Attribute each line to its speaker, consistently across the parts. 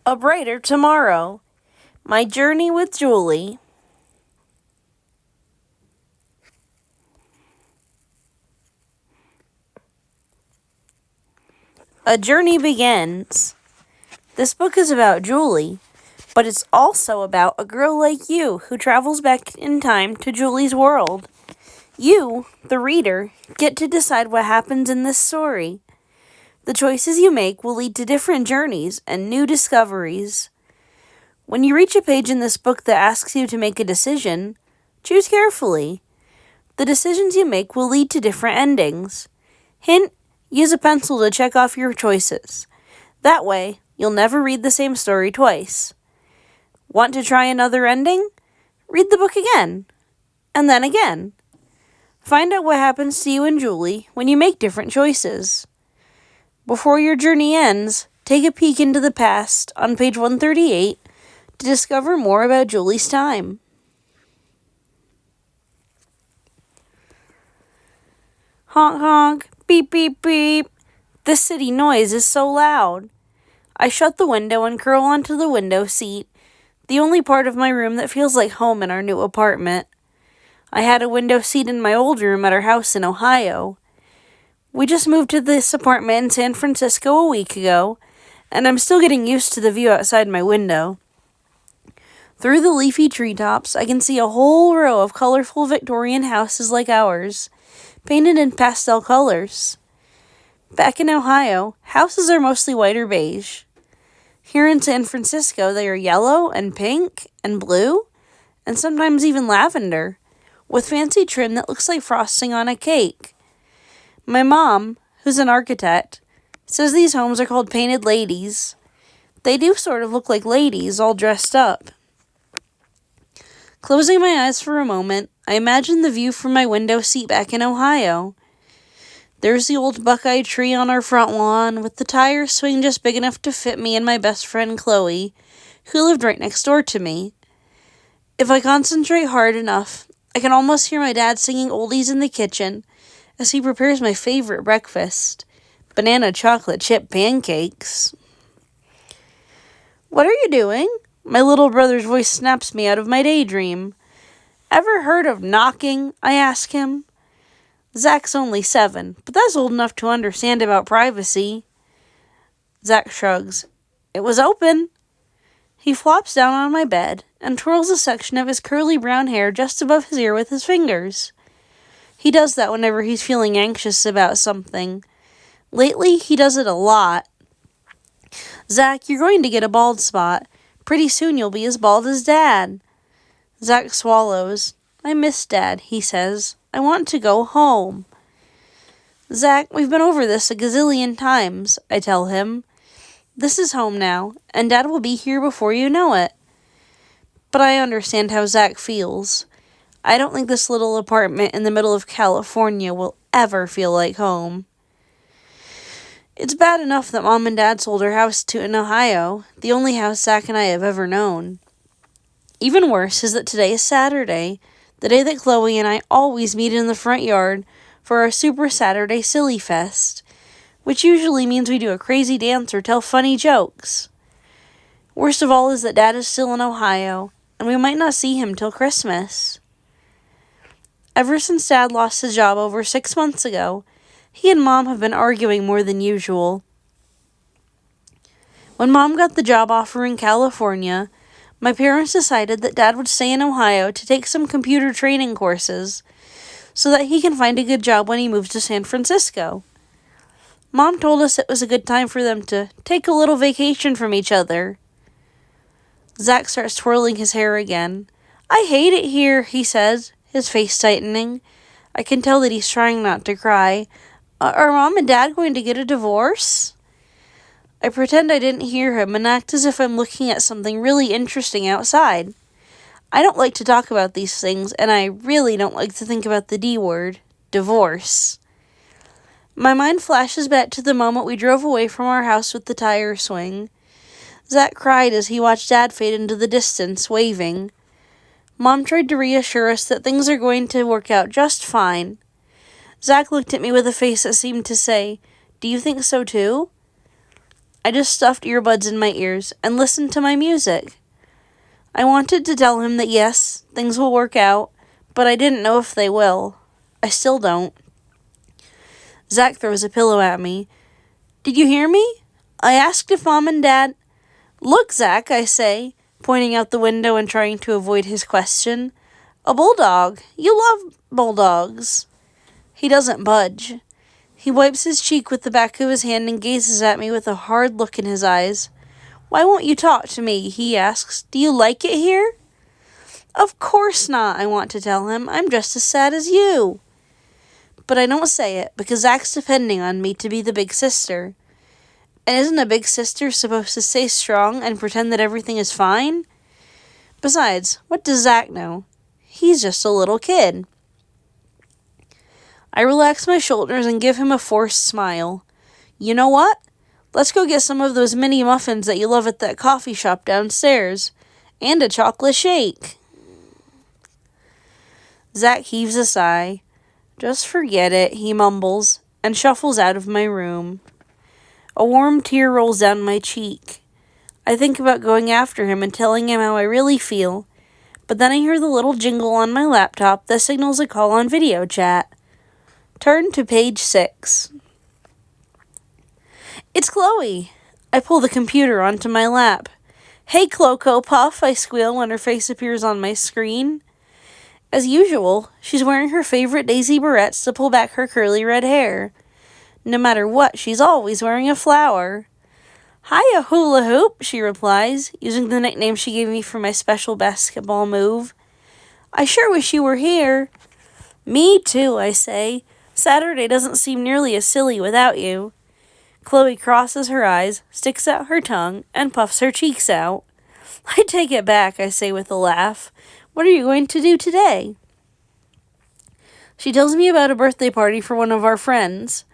Speaker 1: A Brighter Tomorrow. My Journey with Julie. A journey begins. This book is about Julie, but it's also about a girl like you who travels back in time to Julie's world. You, the reader, get to decide what happens in this story. The choices you make will lead to different journeys and new discoveries. When you reach a page in this book that asks you to make a decision, choose carefully. The decisions you make will lead to different endings. Hint, use a pencil to check off your choices. That way, you'll never read the same story twice. Want to try another ending? Read the book again. And then again. Find out what happens to you and Julie when you make different choices. Before your journey ends, take a peek into the past on page 138 to discover more about Julie's time. Honk honk, beep beep beep. This city noise is so loud. I shut the window and curl onto the window seat, the only part of my room that feels like home in our new apartment. I had a window seat in my old room at our house in Ohio. We just moved to this apartment in San Francisco a week ago, and I'm still getting used to the view outside my window. Through the leafy treetops, I can see a whole row of colorful Victorian houses like ours, painted in pastel colors. Back in Ohio, houses are mostly white or beige. Here in San Francisco, they are yellow and pink and blue, and sometimes even lavender, with fancy trim that looks like frosting on a cake. My mom, who's an architect, says these homes are called painted ladies. They do sort of look like ladies, all dressed up. Closing my eyes for a moment, I imagine the view from my window seat back in Ohio. There's the old buckeye tree on our front lawn, with the tire swing just big enough to fit me and my best friend Chloe, who lived right next door to me. If I concentrate hard enough, I can almost hear my dad singing oldies in the kitchen as he prepares my favorite breakfast, banana chocolate chip pancakes. What are you doing? My little brother's voice snaps me out of my daydream. Ever heard of knocking? I ask him. Zach's only 7, but that's old enough to understand about privacy. Zach shrugs. It was open. He flops down on my bed and twirls a section of his curly brown hair just above his ear with his fingers. He does that whenever he's feeling anxious about something. Lately, he does it a lot. Zach, you're going to get a bald spot. Pretty soon you'll be as bald as Dad. Zach swallows. I miss Dad, he says. I want to go home. Zach, we've been over this a gazillion times, I tell him. This is home now, and Dad will be here before you know it. But I understand how Zach feels. I don't think this little apartment in the middle of California will ever feel like home. It's bad enough that Mom and Dad sold our house in Ohio, the only house Zach and I have ever known. Even worse is that today is Saturday, the day that Chloe and I always meet in the front yard for our Super Saturday Silly Fest, which usually means we do a crazy dance or tell funny jokes. Worst of all is that Dad is still in Ohio, and we might not see him till Christmas. Ever since Dad lost his job over 6 months ago, he and Mom have been arguing more than usual. When Mom got the job offer in California, my parents decided that Dad would stay in Ohio to take some computer training courses so that he can find a good job when he moves to San Francisco. Mom told us it was a good time for them to take a little vacation from each other. Zach starts twirling his hair again. I hate it here, he says, his face tightening. I can tell that he's trying not to cry. Are Mom and Dad going to get a divorce? I pretend I didn't hear him and act as if I'm looking at something really interesting outside. I don't like to talk about these things, and I really don't like to think about the D word, divorce. My mind flashes back to the moment we drove away from our house with the tire swing. Zach cried as he watched Dad fade into the distance, waving. Mom tried to reassure us that things are going to work out just fine. Zach looked at me with a face that seemed to say, "Do you think so too?" I just stuffed earbuds in my ears and listened to my music. I wanted to tell him that yes, things will work out, but I didn't know if they will. I still don't. Zach throws a pillow at me. Did you hear me? I asked if Mom and Dad... Look, Zach, I say, pointing out the window and trying to avoid his question. A bulldog. You love bulldogs. He doesn't budge. He wipes his cheek with the back of his hand and gazes at me with a hard look in his eyes. Why won't you talk to me? He asks. Do you like it here? Of course not, I want to tell him. I'm just as sad as you. But I don't say it because Zach's depending on me to be the big sister. And isn't a big sister supposed to stay strong and pretend that everything is fine? Besides, what does Zach know? He's just a little kid. I relax my shoulders and give him a forced smile. You know what? Let's go get some of those mini muffins that you love at that coffee shop downstairs. And a chocolate shake. Zach heaves a sigh. Just forget it, he mumbles, and shuffles out of my room. A warm tear rolls down my cheek. I think about going after him and telling him how I really feel, but then I hear the little jingle on my laptop that signals a call on video chat. Turn to page 6. It's Chloe. I pull the computer onto my lap. Hey, Cloco Puff, I squeal when her face appears on my screen. As usual, she's wearing her favorite Daisy barrettes to pull back her curly red hair. No matter what, she's always wearing a flower. Hiya, hula hoop, she replies, using the nickname she gave me for my special basketball move. I sure wish you were here. Me too, I say. Saturday doesn't seem nearly as silly without you. Chloe crosses her eyes, sticks out her tongue, and puffs her cheeks out. I take it back, I say with a laugh. What are you going to do today? She tells me about a birthday party for one of our friends.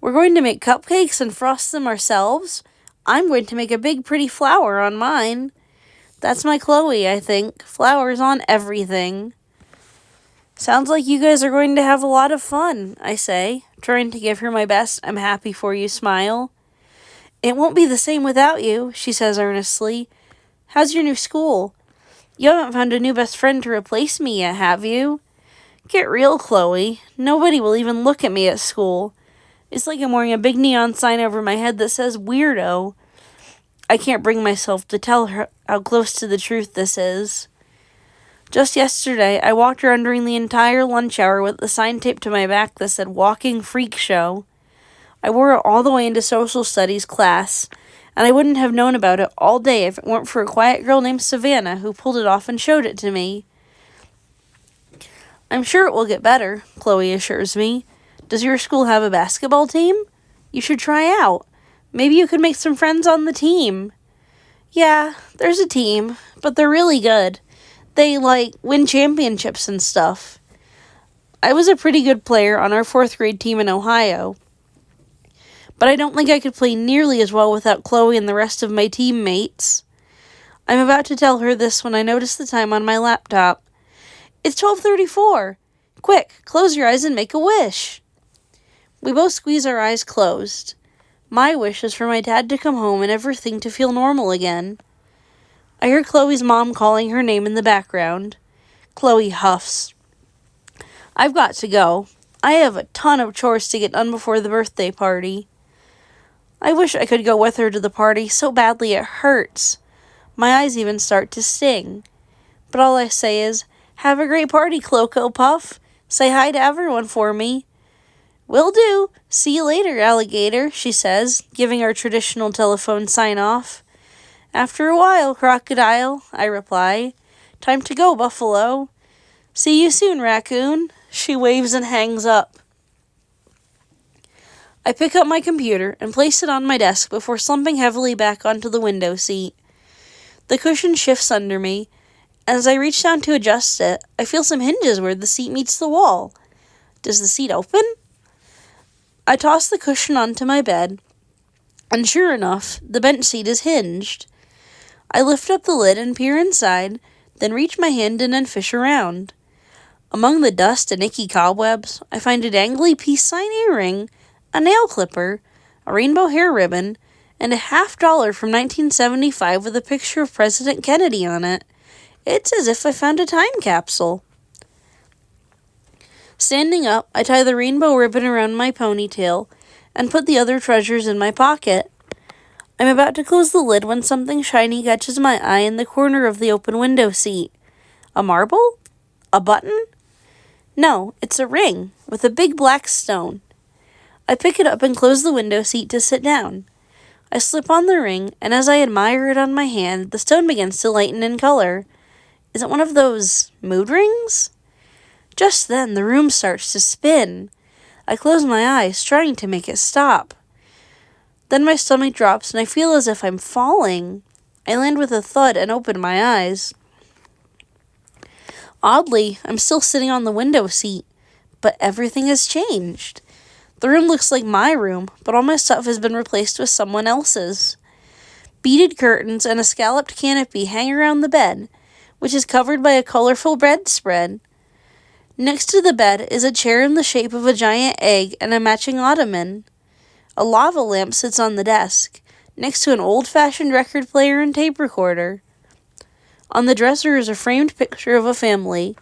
Speaker 1: We're going to make cupcakes and frost them ourselves. I'm going to make a big pretty flower on mine. That's my Chloe, I think. Flowers on everything. Sounds like you guys are going to have a lot of fun, I say, trying to give her my best I'm happy for you smile. It won't be the same without you, she says earnestly. How's your new school? You haven't found a new best friend to replace me yet, have you? Get real, Chloe. Nobody will even look at me at school. It's like I'm wearing a big neon sign over my head that says weirdo. I can't bring myself to tell her how close to the truth this is. Just yesterday, I walked around during the entire lunch hour with a sign taped to my back that said Walking Freak Show. I wore it all the way into social studies class, and I wouldn't have known about it all day if it weren't for a quiet girl named Savannah who pulled it off and showed it to me. I'm sure it will get better, Chloe assures me. Does your school have a basketball team? You should try out. Maybe you could make some friends on the team. Yeah, there's a team, but they're really good. They, win championships and stuff. I was a pretty good player on our 4th grade team in Ohio. But I don't think I could play nearly as well without Chloe and the rest of my teammates. I'm about to tell her this when I notice the time on my laptop. It's 12:34. Quick, close your eyes and make a wish. We both squeeze our eyes closed. My wish is for my dad to come home and everything to feel normal again. I hear Chloe's mom calling her name in the background. Chloe huffs. I've got to go. I have a ton of chores to get done before the birthday party. I wish I could go with her to the party so badly it hurts. My eyes even start to sting. But all I say is, have a great party, Cloco Puff. Say hi to everyone for me. Will do. See you later, alligator, she says, giving our traditional telephone sign-off. After a while, crocodile, I reply. Time to go, buffalo. See you soon, raccoon. She waves and hangs up. I pick up my computer and place it on my desk before slumping heavily back onto the window seat. The cushion shifts under me. As I reach down to adjust it, I feel some hinges where the seat meets the wall. Does the seat open? I toss the cushion onto my bed, and sure enough, the bench seat is hinged. I lift up the lid and peer inside, then reach my hand in and fish around. Among the dust and icky cobwebs, I find a dangly peace sign earring, a nail clipper, a rainbow hair ribbon, and a $50 from 1975 with a picture of President Kennedy on it. It's as if I found a time capsule. Standing up, I tie the rainbow ribbon around my ponytail and put the other treasures in my pocket. I'm about to close the lid when something shiny catches my eye in the corner of the open window seat. A marble? A button? No, it's a ring with a big black stone. I pick it up and close the window seat to sit down. I slip on the ring, and as I admire it on my hand, the stone begins to lighten in color. Is it one of those mood rings? Just then, the room starts to spin. I close my eyes, trying to make it stop. Then my stomach drops, and I feel as if I'm falling. I land with a thud and open my eyes. Oddly, I'm still sitting on the window seat, but everything has changed. The room looks like my room, but all my stuff has been replaced with someone else's. Beaded curtains and a scalloped canopy hang around the bed, which is covered by a colorful bedspread. Next to the bed is a chair in the shape of a giant egg and a matching ottoman. A lava lamp sits on the desk, next to an old-fashioned record player and tape recorder. On the dresser is a framed picture of a family,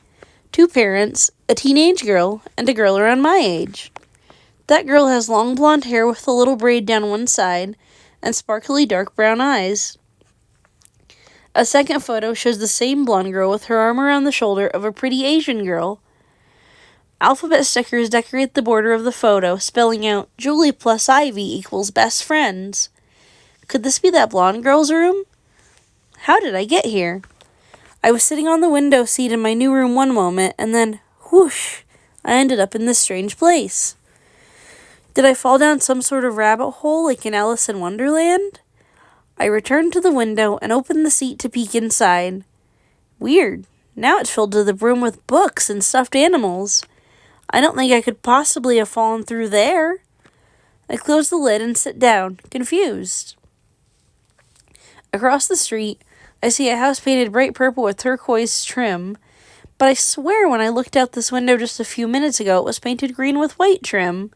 Speaker 1: 2 parents, a teenage girl, and a girl around my age. That girl has long blonde hair with a little braid down one side and sparkly dark brown eyes. A second photo shows the same blonde girl with her arm around the shoulder of a pretty Asian girl. Alphabet stickers decorate the border of the photo, spelling out Julie plus Ivy equals best friends. Could this be that blonde girl's room? How did I get here? I was sitting on the window seat in my new room one moment, and then, whoosh, I ended up in this strange place. Did I fall down some sort of rabbit hole like in Alice in Wonderland? I returned to the window and opened the seat to peek inside. Weird. Now it's filled to the brim with books and stuffed animals. I don't think I could possibly have fallen through there. I close the lid and sit down, confused. Across the street, I see a house painted bright purple with turquoise trim, but I swear when I looked out this window just a few minutes ago, it was painted green with white trim.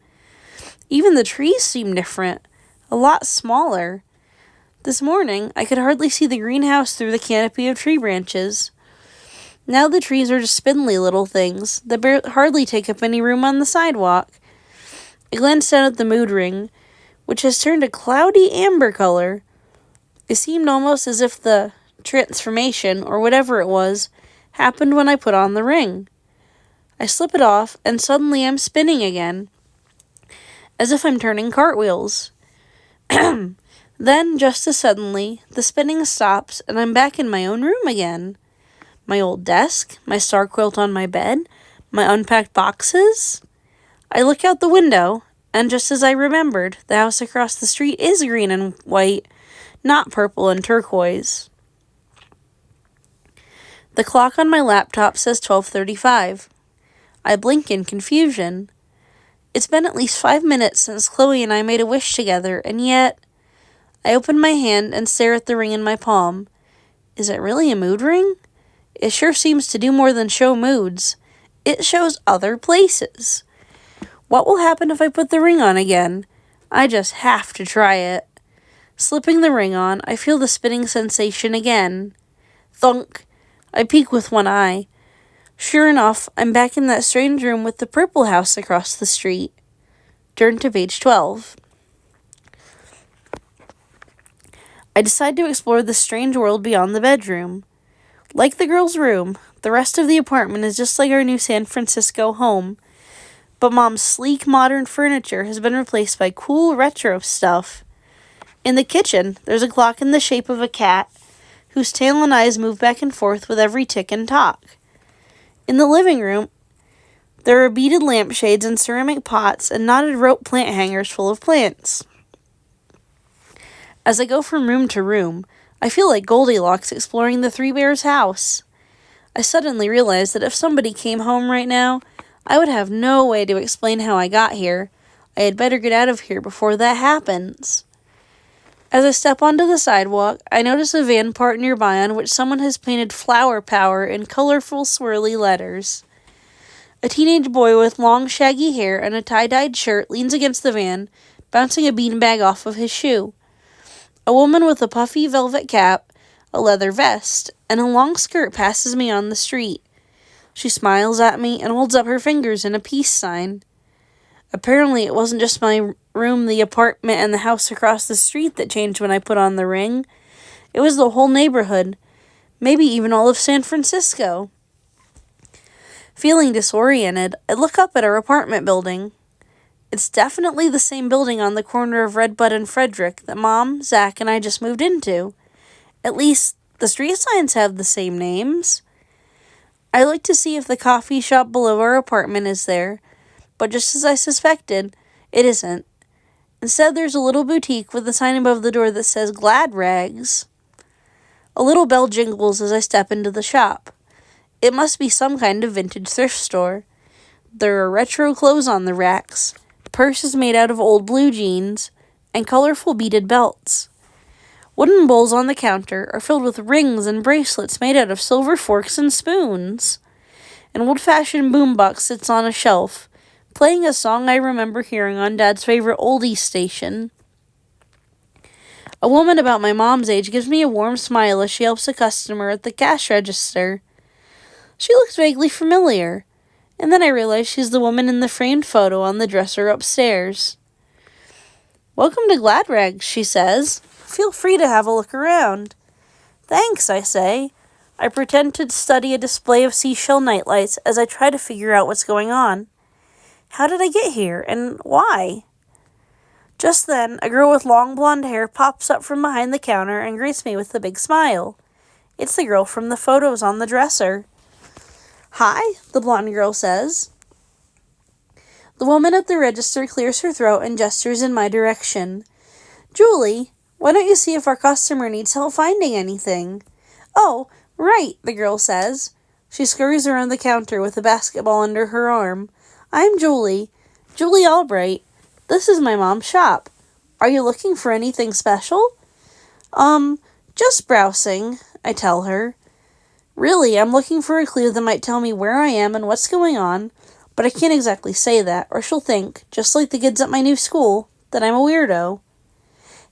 Speaker 1: Even the trees seem different, a lot smaller. This morning, I could hardly see the greenhouse through the canopy of tree branches. Now the trees are just spindly little things that hardly take up any room on the sidewalk. I glanced down at the mood ring, which has turned a cloudy amber color. It seemed almost as if the transformation, or whatever it was, happened when I put on the ring. I slip it off, and suddenly I'm spinning again, as if I'm turning cartwheels. Then, just as suddenly, the spinning stops, and I'm back in my own room again. My old desk, my star quilt on my bed, my unpacked boxes. I look out the window, and just as I remembered, the house across the street is green and white, not purple and turquoise. The clock on my laptop says 12:35. I blink in confusion. It's been at least 5 minutes since Chloe and I made a wish together, and yet I open my hand and stare at the ring in my palm. Is it really a mood ring? It sure seems to do more than show moods. It shows other places. What will happen if I put the ring on again? I just have to try it. Slipping the ring on, I feel the spinning sensation again. Thunk. I peek with one eye. Sure enough, I'm back in that strange room with the purple house across the street. Turn to page 12. I decide to explore the strange world beyond the bedroom. Like the girl's room, the rest of the apartment is just like our new San Francisco home, but Mom's sleek modern furniture has been replaced by cool retro stuff. In the kitchen, there's a clock in the shape of a cat, whose tail and eyes move back and forth with every tick and tock. In the living room, there are beaded lampshades and ceramic pots and knotted rope plant hangers full of plants. As I go from room to room, I feel like Goldilocks exploring the Three Bears' house. I suddenly realize that if somebody came home right now, I would have no way to explain how I got here. I had better get out of here before that happens. As I step onto the sidewalk, I notice a van parked nearby on which someone has painted Flower Power in colorful, swirly letters. A teenage boy with long, shaggy hair and a tie-dyed shirt leans against the van, bouncing a beanbag off of his shoe. A woman with a puffy velvet cap, a leather vest, and a long skirt passes me on the street. She smiles at me and holds up her fingers in a peace sign. Apparently, it wasn't just my room, the apartment, and the house across the street that changed when I put on the ring. It was the whole neighborhood, maybe even all of San Francisco. Feeling disoriented, I look up at our apartment building. It's definitely the same building on the corner of Redbud and Frederick that Mom, Zach, and I just moved into. At least, the street signs have the same names. I look to see if the coffee shop below our apartment is there, but just as I suspected, it isn't. Instead, there's a little boutique with a sign above the door that says Glad Rags. A little bell jingles as I step into the shop. It must be some kind of vintage thrift store. There are retro clothes on the racks, purses made out of old blue jeans, and colorful beaded belts. Wooden bowls on the counter are filled with rings and bracelets made out of silver forks and spoons. An old-fashioned boombox sits on a shelf, playing a song I remember hearing on Dad's favorite oldies station. A woman about my mom's age gives me a warm smile as she helps a customer at the cash register. She looks vaguely familiar, and then I realize she's the woman in the framed photo on the dresser upstairs. "Welcome to Glad Rags," she says. "Feel free to have a look around." "Thanks," I say. I pretend to study a display of seashell nightlights as I try to figure out what's going on. How did I get here, and why? Just then, a girl with long blonde hair pops up from behind the counter and greets me with a big smile. It's the girl from the photos on the dresser. "Hi," the blonde girl says. The woman at the register clears her throat and gestures in my direction. "Julie, why don't you see if our customer needs help finding anything?" "Oh, right," the girl says. She scurries around the counter with a basketball under her arm. "I'm Julie Albright. This is my mom's shop. Are you looking for anything special?" Just browsing," I tell her. Really, I'm looking for a clue that might tell me where I am and what's going on, but I can't exactly say that, or she'll think, just like the kids at my new school, that I'm a weirdo.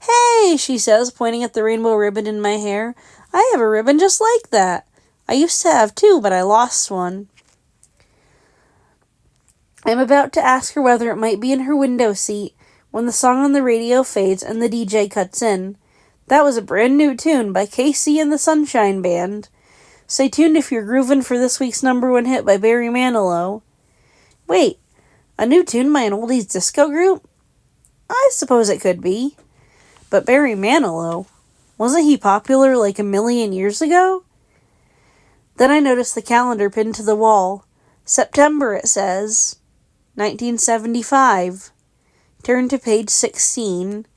Speaker 1: "Hey," she says, pointing at the rainbow ribbon in my hair. "I have a ribbon just like that. I used to have two, but I lost one." I'm about to ask her whether it might be in her window seat when the song on the radio fades and the DJ cuts in. That was a brand new tune by Casey and the Sunshine Band. Stay tuned if you're grooving for this week's #1 hit by Barry Manilow. Wait, a new tune by an oldies disco group? I suppose it could be. But Barry Manilow, wasn't he popular like a million years ago? Then I noticed the calendar pinned to the wall. September, it says. 1975. Turn to page 16.